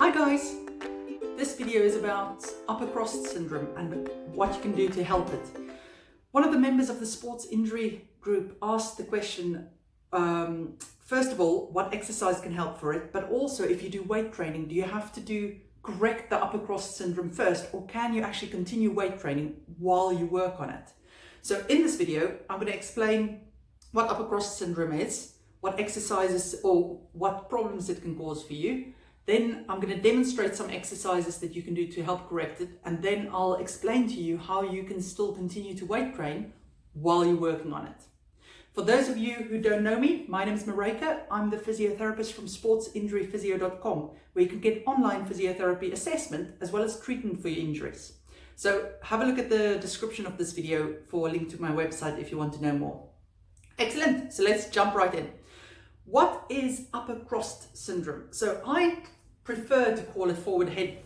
Hi guys! This video is about upper cross syndrome and what you can do to help it. One of the members of the sports injury group asked the question, first of all, what exercise can help for it, but also if you do weight training, do you have to correct the upper cross syndrome first, or can you actually continue weight training while you work on it? So in this video, I'm going to explain what upper cross syndrome is, what exercises or what problems it can cause for you. Then I'm going to demonstrate some exercises that you can do to help correct it, and then I'll explain to you how you can still continue to weight train while you're working on it. For those of you who don't know me, my name is Maryke. I'm the physiotherapist from sportsinjuryphysio.com, where you can get online physiotherapy assessment as well as treatment for your injuries. So have a look at the description of this video for a link to my website if you want to know more. Excellent, so let's jump right in. What is upper cross syndrome? So I prefer to call it forward head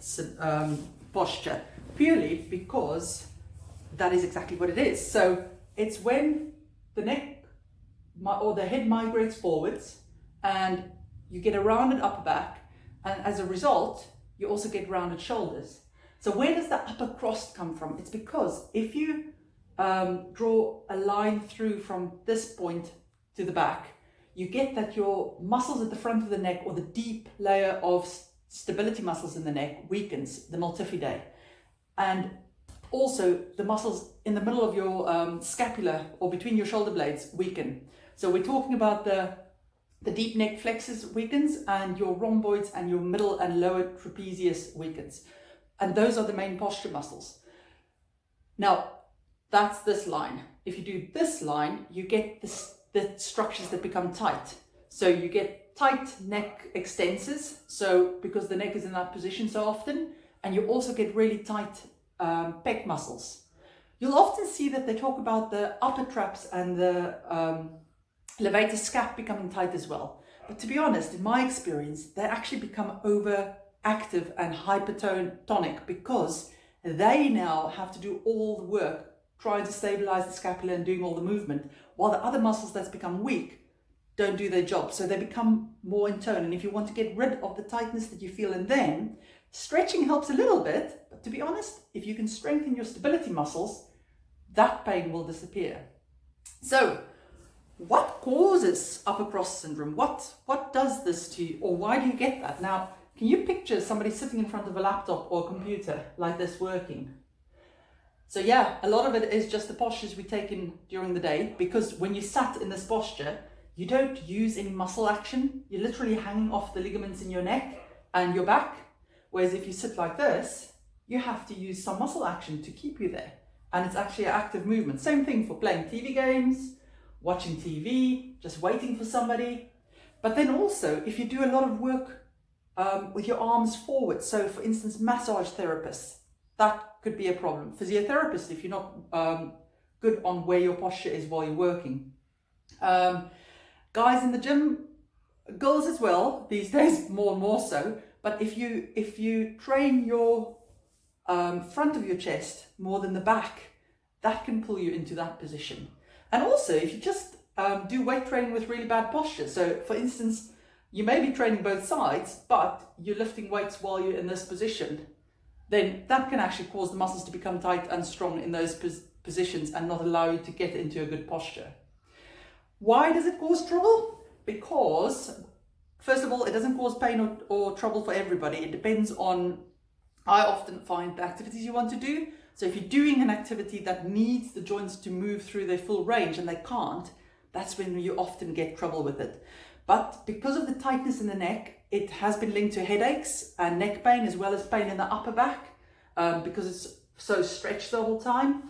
posture, purely because that is exactly what it is. So it's when the neck or the head migrates forwards and you get a rounded upper back, and as a result you also get rounded shoulders. So where does the upper cross come from? It's because if you draw a line through from this point to the back, you get that your muscles at the front of the neck, or the deep layer of stability muscles in the neck, weakens, the multifidae. And also the muscles in the middle of your scapula or between your shoulder blades weaken. So we're talking about the deep neck flexors weakens, and your rhomboids and your middle and lower trapezius weakens. And those are the main posture muscles. Now, that's this line. If you do this line, you get the structures that become tight. So you get tight neck extensors, so because the neck is in that position so often, and you also get really tight pec muscles. You'll often see that they talk about the upper traps and the levator scap becoming tight as well. But to be honest, in my experience, they actually become overactive and hypertonic because they now have to do all the work trying to stabilize the scapula and doing all the movement, while the other muscles that's become weak don't do their job. So they become more in tone. And if you want to get rid of the tightness that you feel in them, stretching helps a little bit. But to be honest, if you can strengthen your stability muscles, that pain will disappear. So what causes upper cross syndrome? What does this to you, or why do you get that? Now, can you picture somebody sitting in front of a laptop or a computer like this working? So yeah, a lot of it is just the postures we take in during the day, because when you sat in this posture, you don't use any muscle action. You're literally hanging off the ligaments in your neck and your back. Whereas if you sit like this, you have to use some muscle action to keep you there. And it's actually an active movement. Same thing for playing TV games, watching TV, just waiting for somebody. But then also, if you do a lot of work with your arms forward, so for instance, massage therapists, that could be a problem. Physiotherapists, if you're not good on where your posture is while you're working. Guys in the gym, girls as well, these days more and more so, but if you train your front of your chest more than the back, that can pull you into that position. And also, if you just do weight training with really bad posture, so for instance, you may be training both sides, but you're lifting weights while you're in this position, then that can actually cause the muscles to become tight and strong in those positions and not allow you to get into a good posture. Why does it cause trouble? Because, first of all, it doesn't cause pain or trouble for everybody. It depends on, I often find, the activities you want to do. So if you're doing an activity that needs the joints to move through their full range and they can't, that's when you often get trouble with it. But because of the tightness in the neck, it has been linked to headaches and neck pain, as well as pain in the upper back, because it's so stretched the whole time.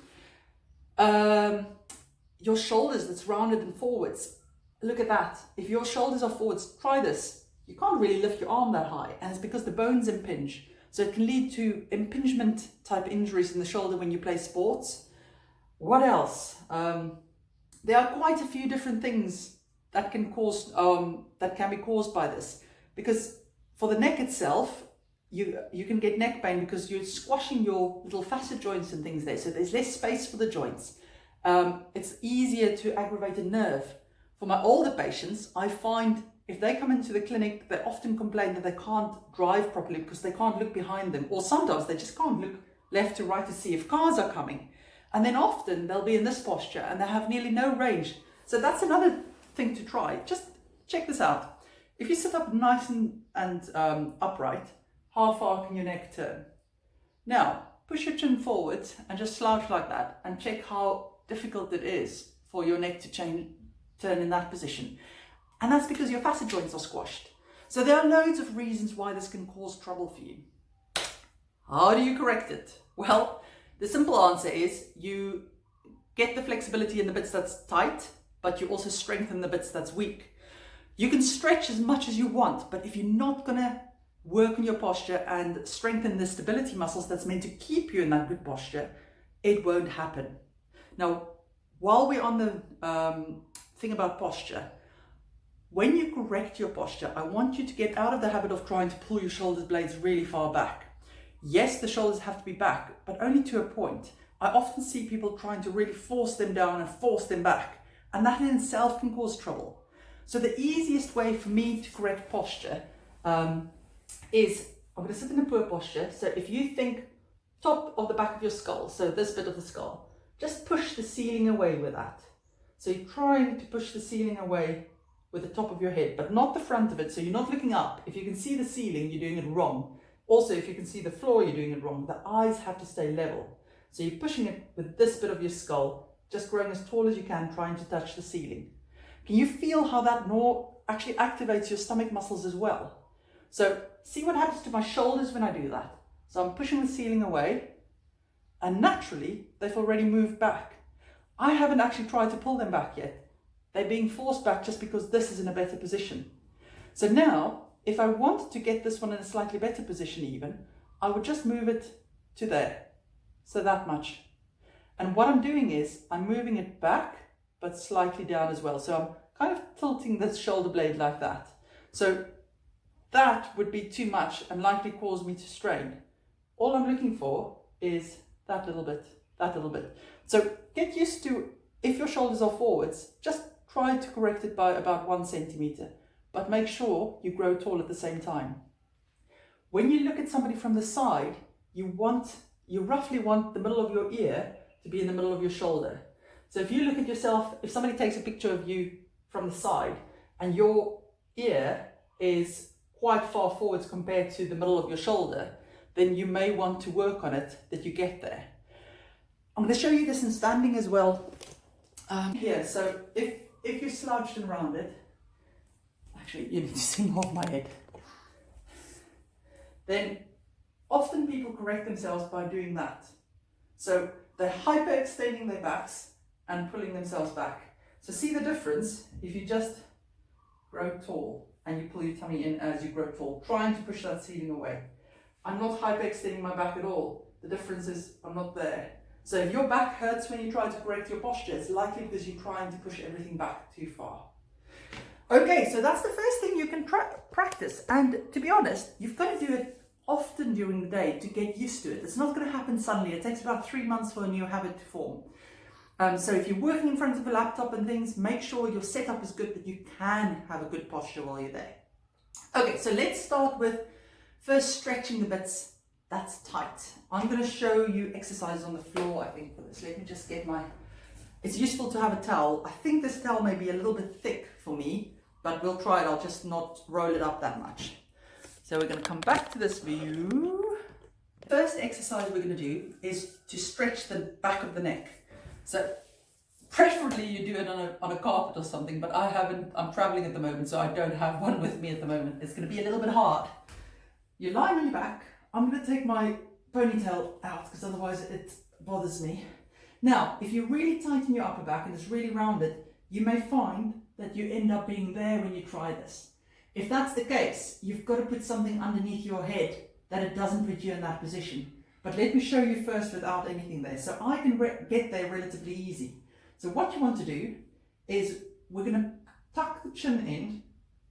Your shoulders, that's rounded and forwards. Look at that. If your shoulders are forwards, try this. You can't really lift your arm that high, and it's because the bones impinge. So it can lead to impingement type injuries in the shoulder when you play sports. What else? There are quite a few different things that can cause that can be caused by this, because for the neck itself, you can get neck pain because you're squashing your little facet joints and things there, so there's less space for the joints. It's easier to aggravate a nerve. For my older patients, I find if they come into the clinic, they often complain that they can't drive properly because they can't look behind them, or sometimes they just can't look left to right to see if cars are coming. And then often they'll be in this posture and they have nearly no range. So that's another thing to try. Just check this out. If you sit up nice and upright, how far can your neck turn? Now, push your chin forward and just slouch like that and check how difficult it is for your neck to turn in that position. And that's because your facet joints are squashed. So there are loads of reasons why this can cause trouble for you. How do you correct it? Well, the simple answer is you get the flexibility in the bits that's tight, but you also strengthen the bits that's weak. You can stretch as much as you want, but if you're not gonna work on your posture and strengthen the stability muscles that's meant to keep you in that good posture, it won't happen. Now, while we're on the thing about posture, when you correct your posture, I want you to get out of the habit of trying to pull your shoulder blades really far back. Yes, the shoulders have to be back, but only to a point. I often see people trying to really force them down and force them back, and that in itself can cause trouble. So the easiest way for me to correct posture is, I'm going to sit in a poor posture. So if you think top of the back of your skull, so this bit of the skull, just push the ceiling away with that. So you're trying to push the ceiling away with the top of your head, but not the front of it. So you're not looking up. If you can see the ceiling, you're doing it wrong. Also, if you can see the floor, you're doing it wrong. The eyes have to stay level. So you're pushing it with this bit of your skull, just growing as tall as you can, trying to touch the ceiling. Can you feel how that actually activates your stomach muscles as well? So see what happens to my shoulders when I do that. So I'm pushing the ceiling away, and naturally, they've already moved back. I haven't actually tried to pull them back yet. They're being forced back just because this is in a better position. So now, if I want to get this one in a slightly better position even, I would just move it to there. So that much. And what I'm doing is, I'm moving it back, but slightly down as well. So I'm kind of tilting this shoulder blade like that. So that would be too much and likely cause me to strain. All I'm looking for is that little bit, that little bit. So get used to, if your shoulders are forwards, just try to correct it by about 1 centimeter, but make sure you grow tall at the same time. When you look at somebody from the side, you roughly want the middle of your ear to be in the middle of your shoulder. So if you look at yourself, if somebody takes a picture of you from the side and your ear is quite far forwards compared to the middle of your shoulder, then you may want to work on it that you get there. I'm going to show you this in standing as well. Here, so if you're slouched and rounded, actually you need to see more of my head, then often people correct themselves by doing that. So they're hyperextending their backs and pulling themselves back. So see the difference if you just grow tall and you pull your tummy in as you grow tall, trying to push that ceiling away. I'm not hyperextending my back at all. The difference is I'm not there. So if your back hurts when you try to correct your posture, it's likely because you're trying to push everything back too far. Okay, so that's the first thing you can practice. And to be honest, you've got to do it often during the day to get used to it. It's not going to happen suddenly. It takes about 3 months for a new habit to form. So if you're working in front of a laptop and things, make sure your setup is good that you can have a good posture while you're there. Okay, so let's start with first stretching the bits that's tight. I'm going to show you exercises on the floor, I think, for this. Let me just get it's useful to have a towel. I think this towel may be a little bit thick for me, but we'll try it. I'll just not roll it up that much. So we're going to come back to this view. First exercise we're going to do is to stretch the back of the neck. So preferably you do it on a carpet or something, but I'm traveling at the moment, so I don't have one with me at the moment. It's going to be a little bit hard. You're lying on your back. I'm going to take my ponytail out because otherwise it bothers me. Now, if you're really tight in your upper back and it's really rounded, you may find that you end up being there when you try this. If that's the case, you've got to put something underneath your head that it doesn't put you in that position. But let me show you first without anything there. So I can get there relatively easy. So what you want to do is we're going to tuck the chin in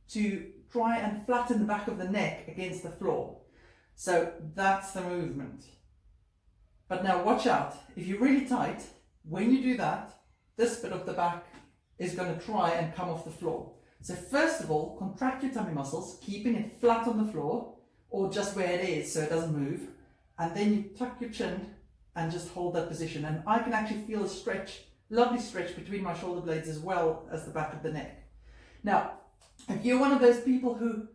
to try and flatten the back of the neck against the floor. So that's the movement. But now watch out. If you're really tight, when you do that, this bit of the back is going to try and come off the floor. So first of all, contract your tummy muscles, keeping it flat on the floor or just where it is so it doesn't move. And then you tuck your chin and just hold that position. And I can actually feel a stretch, lovely stretch between my shoulder blades as well as the back of the neck. Now, if you're one of those people who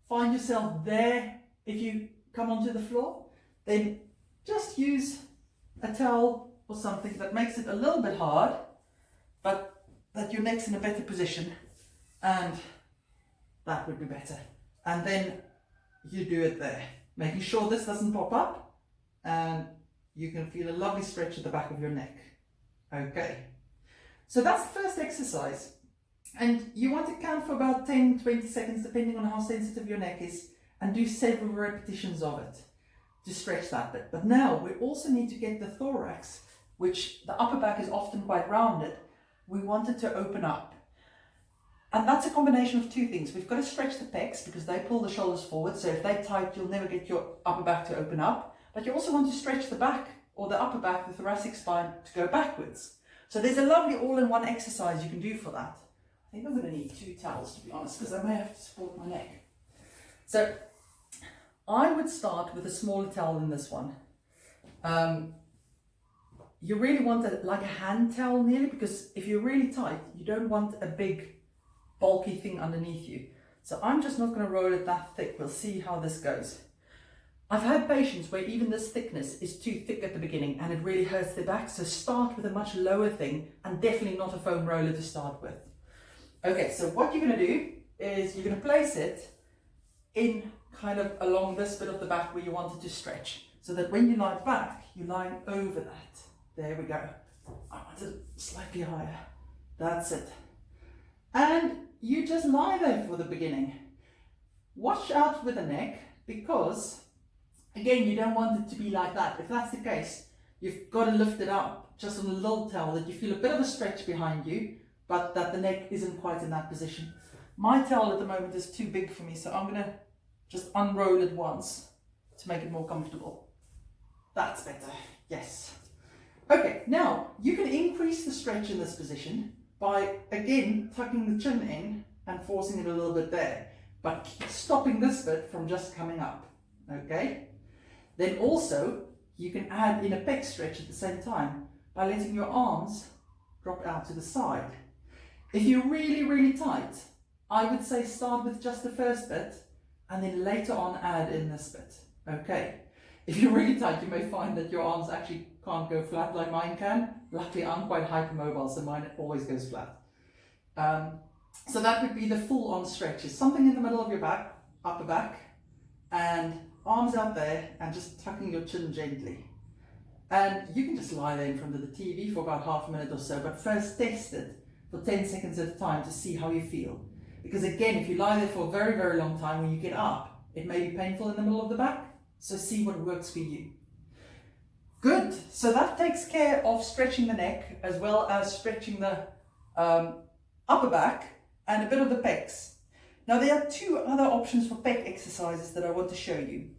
find yourself there, if you come onto the floor, then just use a towel or something that makes it a little bit hard, but that your neck's in a better position, and that would be better. And then you do it there, making sure this doesn't pop up, and you can feel a lovely stretch at the back of your neck. Okay, so that's the first exercise. And you want to count for about 10-20 seconds, depending on how sensitive your neck is, and do several repetitions of it to stretch that bit. But now we also need to get the thorax, which the upper back is often quite rounded. We want it to open up. And that's a combination of two things. We've got to stretch the pecs because they pull the shoulders forward. So if they're tight, you'll never get your upper back to open up. But you also want to stretch the back or the upper back, the thoracic spine, to go backwards. So there's a lovely all-in-one exercise you can do for that. I think I'm going to need 2 towels, to be honest, because I may have to support my neck. So I would start with a smaller towel than this one. You really want like a hand towel nearly, because if you're really tight, you don't want a big bulky thing underneath you. So I'm just not going to roll it that thick. We'll see how this goes. I've had patients where even this thickness is too thick at the beginning and it really hurts their back. So start with a much lower thing, and definitely not a foam roller to start with. Okay, so what you're going to do is you're going to place it in kind of along this bit of the back where you want it to stretch, so that when you lie back, you're lying over that. There we go. I want it slightly higher. That's it. And you just lie there for the beginning. Watch out with the neck, because again, you don't want it to be like that. If that's the case, you've got to lift it up just on a little towel that you feel a bit of a stretch behind you, but that the neck isn't quite in that position. My towel at the moment is too big for me, so I'm going to just unroll it once to make it more comfortable. That's better, yes. Okay, now you can increase the stretch in this position by, again, tucking the chin in and forcing it a little bit there, but stopping this bit from just coming up, okay? Then also, you can add in a pec stretch at the same time by letting your arms drop out to the side. If you're really, really tight, I would say start with just the first bit and then later on add in this bit, okay? If you're really tight, you may find that your arms actually can't go flat like mine can. Luckily, I'm quite hypermobile, so mine always goes flat. So that would be the full-on stretches. Something in the middle of your back, upper back, and arms out there, and just tucking your chin gently. And you can just lie there in front of the TV for about half a minute or so, but first test it for 10 seconds at a time to see how you feel. Because again, if you lie there for a very, very long time, when you get up, it may be painful in the middle of the back. So see what works for you. Good, so that takes care of stretching the neck as well as stretching the upper back and a bit of the pecs. Now there are 2 other options for pec exercises that I want to show you.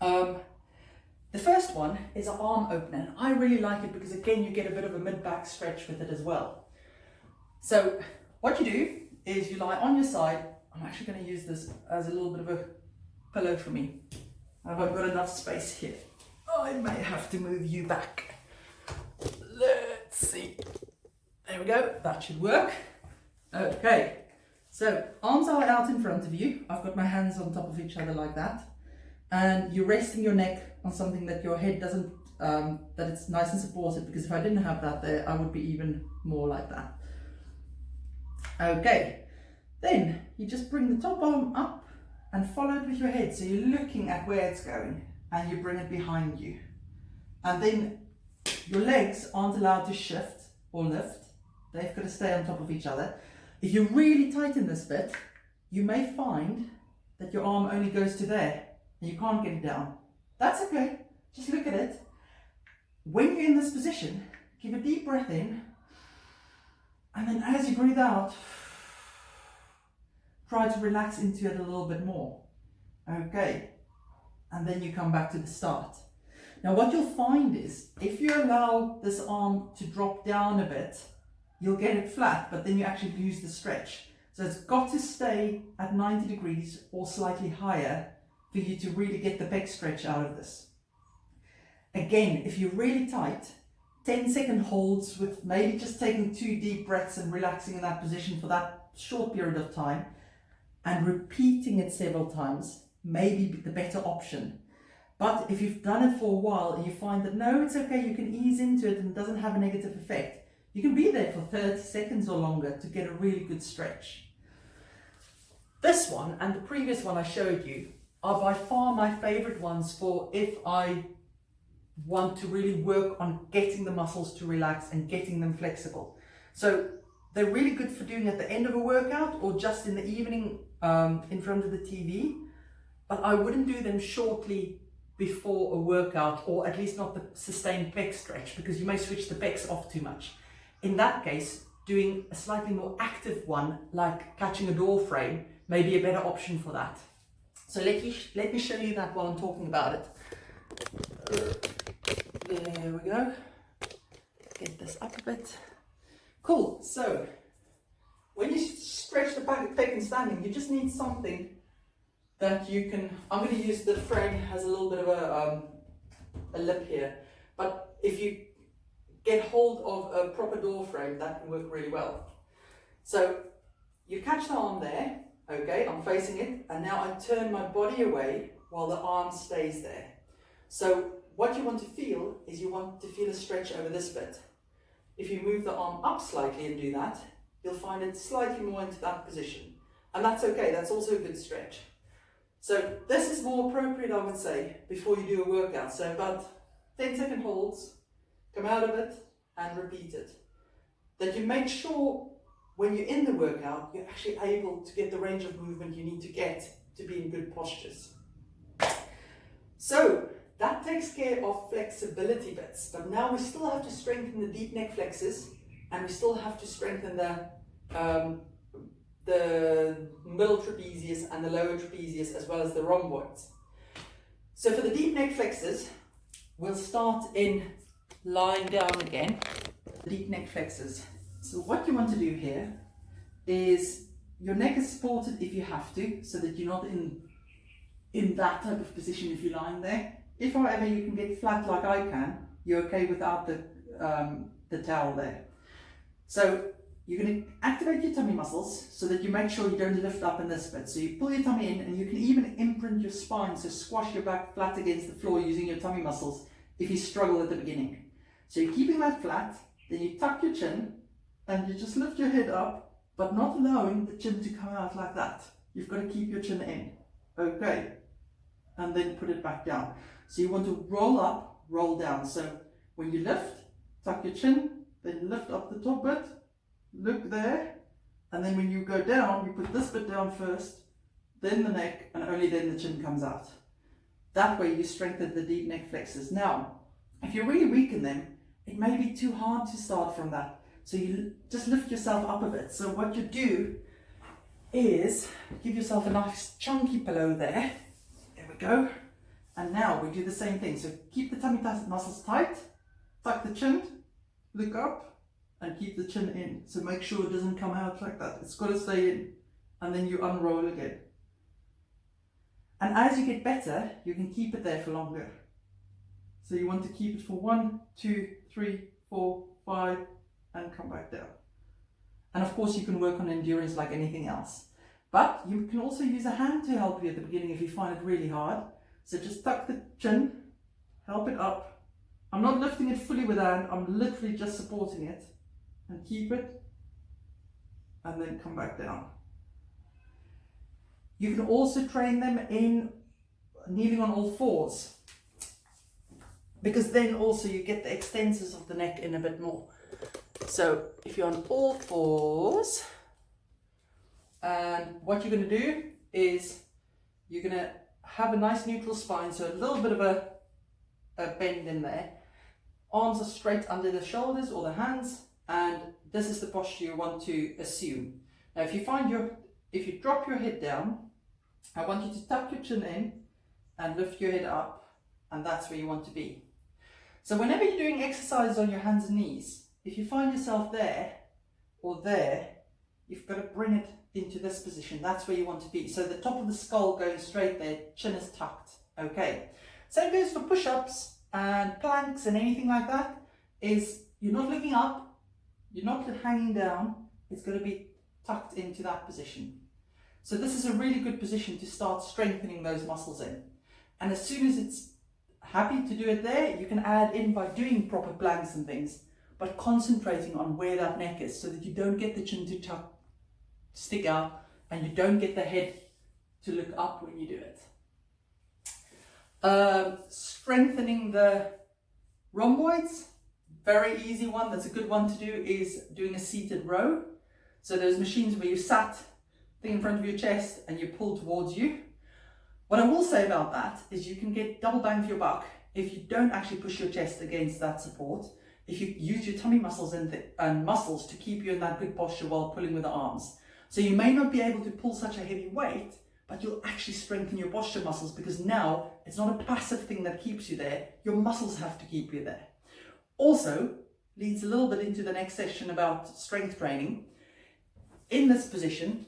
The first one is an arm opener, and I really like it because again you get a bit of a mid-back stretch with it as well. So what you do is you lie on your side. I'm actually going to use this as a little bit of a pillow for me. I've got enough space here. Oh, I may have to move you back. Let's see. There we go, that should work. Okay, so arms are out in front of you. I've got my hands on top of each other like that. And you're resting your neck on something that your head doesn't, that it's nice and supported, because if I didn't have that there, I would be even more like that. Okay, then you just bring the top arm up and follow it with your head. So you're looking at where it's going and you bring it behind you. And then your legs aren't allowed to shift or lift. They've got to stay on top of each other. If you really tighten this bit, you may find that your arm only goes to there and you can't get it down. That's okay, just look at it. When you're in this position, give a deep breath in, and then as you breathe out, try to relax into it a little bit more. Okay, and then you come back to the start. Now what you'll find is, if you allow this arm to drop down a bit, you'll get it flat, but then you actually lose the stretch. So So it's got to stay at 90 degrees or slightly higher for you to really get the pec stretch out of this. Again, if you're really tight, 10-second holds with maybe just taking 2 deep breaths and relaxing in that position for that short period of time and repeating it several times may be the better option. But if you've done it for a while and you find that no, it's okay, you can ease into it and it doesn't have a negative effect, you can be there for 30 seconds or longer to get a really good stretch. This one and the previous one I showed you are by far my favorite ones for if I want to really work on getting the muscles to relax and getting them flexible. So they're really good for doing at the end of a workout or just in the evening in front of the TV, but I wouldn't do them shortly before a workout, or at least not the sustained pec stretch, because you may switch the pecs off too much. In that case, doing a slightly more active one, like catching a door frame, may be a better option for that. So let me show you that while I'm talking about it. There we go. Get this up a bit. Cool. So when you stretch the pec in standing, you just need something that you can. I'm going to use the frame has a little bit of a lip here, but if you get hold of a proper door frame, that can work really well. So you catch the arm there. Okay, I'm facing it, and now I turn my body away while the arm stays there. So what you want to feel is you want to feel a stretch over this bit. If you move the arm up slightly and do that, you'll find it slightly more into that position. And that's okay, that's also a good stretch. So this is more appropriate, I would say, before you do a workout. So about 10-second holds, come out of it and repeat it. That you make sure when you're in the workout, you're actually able to get the range of movement you need to get to be in good postures. So that takes care of flexibility bits, but now we still have to strengthen the deep neck flexors, and we still have to strengthen the middle trapezius and the lower trapezius, as well as the rhomboids. So for the deep neck flexors, we'll start in lying down again. The deep neck flexors. So what you want to do here is your neck is supported if you have to, so that you're not in that type of position if you're lying there. If, however, you can get flat like I can, you're okay without the towel there. So you're going to activate your tummy muscles so that you make sure you don't lift up in this bit. So you pull your tummy in, and you can even imprint your spine, so squash your back flat against the floor using your tummy muscles if you struggle at the beginning. So you're keeping that flat, then you tuck your chin, and you just lift your head up, but not allowing the chin to come out like that. You've got to keep your chin in. Okay. And then put it back down. So you want to roll up, roll down. So when you lift, tuck your chin, then lift up the top bit, look there, and then when you go down, you put this bit down first, then the neck, and only then the chin comes out. That way you strengthen the deep neck flexors. Now, if you're really weak in them, it may be too hard to start from that. So you just lift yourself up a bit. So what you do is give yourself a nice chunky pillow there. There we go. And now we do the same thing. So keep the tummy muscles tight, tuck the chin, look up, and keep the chin in. So make sure it doesn't come out like that. It's got to stay in. And then you unroll again. And as you get better, you can keep it there for longer. So you want to keep it for 1, 2, 3, 4, 5, and come back down. And of course you can work on endurance like anything else. But you can also use a hand to help you at the beginning if you find it really hard. So just tuck the chin, help it up. I'm not lifting it fully with a hand, I'm literally just supporting it. And keep it, and then come back down. You can also train them in kneeling on all fours, because then also you get the extensors of the neck in a bit more. So if you're on all fours, and what you're going to do is you're going to have a nice neutral spine, so a little bit of a bend in there. Arms are straight under the shoulders or the hands, and this is the posture you want to assume. Now if you drop your head down, I want you to tuck your chin in and lift your head up, and that's where you want to be. So whenever you're doing exercises on your hands and knees, if you find yourself there or there, you've got to bring it into this position. That's where you want to be. So the top of the skull going straight there, chin is tucked. Okay. Same goes for push-ups and planks and anything like that, is you're not looking up, you're not hanging down, it's going to be tucked into that position. So this is a really good position to start strengthening those muscles in. And as soon as it's happy to do it there, you can add in by doing proper planks and things, but concentrating on where that neck is so that you don't get the chin to stick out and you don't get the head to look up when you do it. Strengthening the rhomboids, very easy one, that's a good one to do, is doing a seated row. So those machines where you sat, thing in front of your chest and you pull towards you. What I will say about that is you can get double bang for your buck if you don't actually push your chest against that support, if you use your tummy muscles and muscles to keep you in that good posture while pulling with the arms. So you may not be able to pull such a heavy weight, but you'll actually strengthen your posture muscles, because now it's not a passive thing that keeps you there, your muscles have to keep you there. Also, leads a little bit into the next session about strength training. In this position,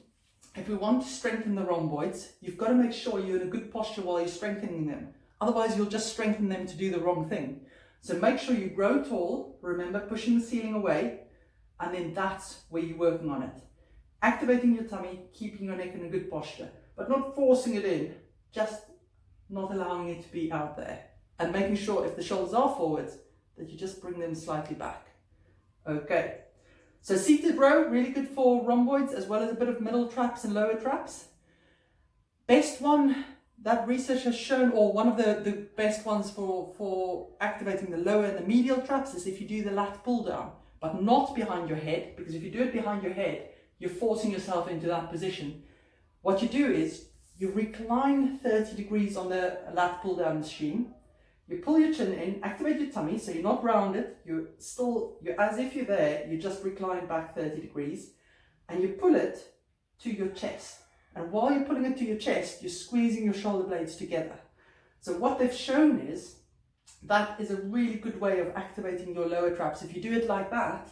if we want to strengthen the rhomboids, you've got to make sure you're in a good posture while you're strengthening them. Otherwise, you'll just strengthen them to do the wrong thing. So make sure you grow tall, remember pushing the ceiling away, and then that's where you're working on it. Activating your tummy, keeping your neck in a good posture, but not forcing it in, just not allowing it to be out there. And making sure if the shoulders are forwards, that you just bring them slightly back. Okay, so seated row, really good for rhomboids as well as a bit of middle traps and lower traps. Best one that research has shown, or one of the best ones for activating the lower and the medial traps, is if you do the lat pull down, but not behind your head, because if you do it behind your head, you're forcing yourself into that position. What you do is you recline 30 degrees on the lat pull down machine. You pull your chin in, activate your tummy, so you're not rounded, you're as if you're there, you just recline back 30 degrees, and you pull it to your chest. And while you're pulling it to your chest, you're squeezing your shoulder blades together. So what they've shown is that is a really good way of activating your lower traps. If you do it like that,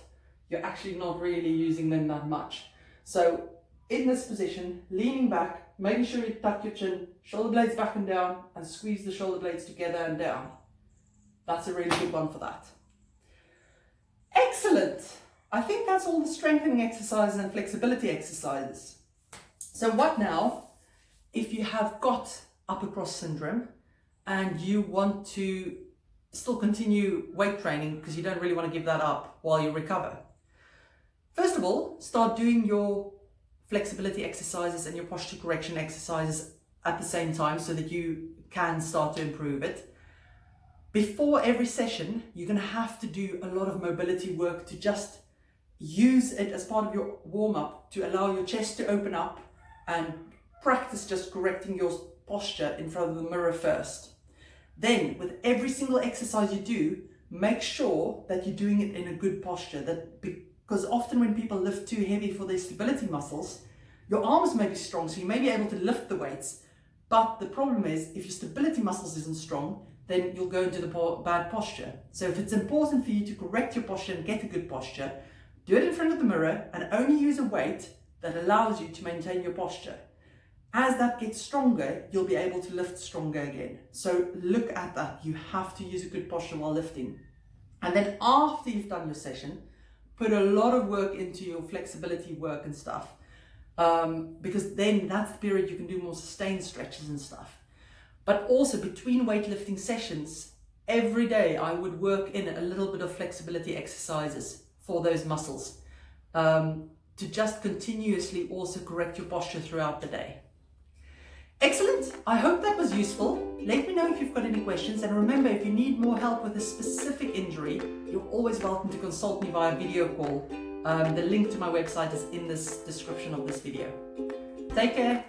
you're actually not really using them that much. So in this position, leaning back, making sure you tuck your chin, shoulder blades back and down, and squeeze the shoulder blades together and down. That's a really good one for that. Excellent. I think that's all the strengthening exercises and flexibility exercises. So what now, if you have got upper cross syndrome and you want to still continue weight training because you don't really want to give that up while you recover? First of all, start doing your flexibility exercises and your posture correction exercises at the same time so that you can start to improve it. Before every session, you're going to have to do a lot of mobility work to just use it as part of your warm-up to allow your chest to open up, and practice just correcting your posture in front of the mirror first. Then, with every single exercise you do, make sure that you're doing it in a good posture. Because often when people lift too heavy for their stability muscles, your arms may be strong, so you may be able to lift the weights. But the problem is, if your stability muscles isn't strong, then you'll go into the bad posture. So if it's important for you to correct your posture and get a good posture, do it in front of the mirror and only use a weight that allows you to maintain your posture. As that gets stronger, you'll be able to lift stronger again. So look at that. You have to use a good posture while lifting. And then after you've done your session, put a lot of work into your flexibility work and stuff. Because then that's the period you can do more sustained stretches and stuff. But also between weightlifting sessions, every day I would work in a little bit of flexibility exercises for those muscles. To just continuously also correct your posture throughout the day. Excellent. I hope that was useful. Let me know if you've got any questions, and remember, if you need more help with a specific injury, you're always welcome to consult me via video call. The link to my website is in this description of this video. Take care.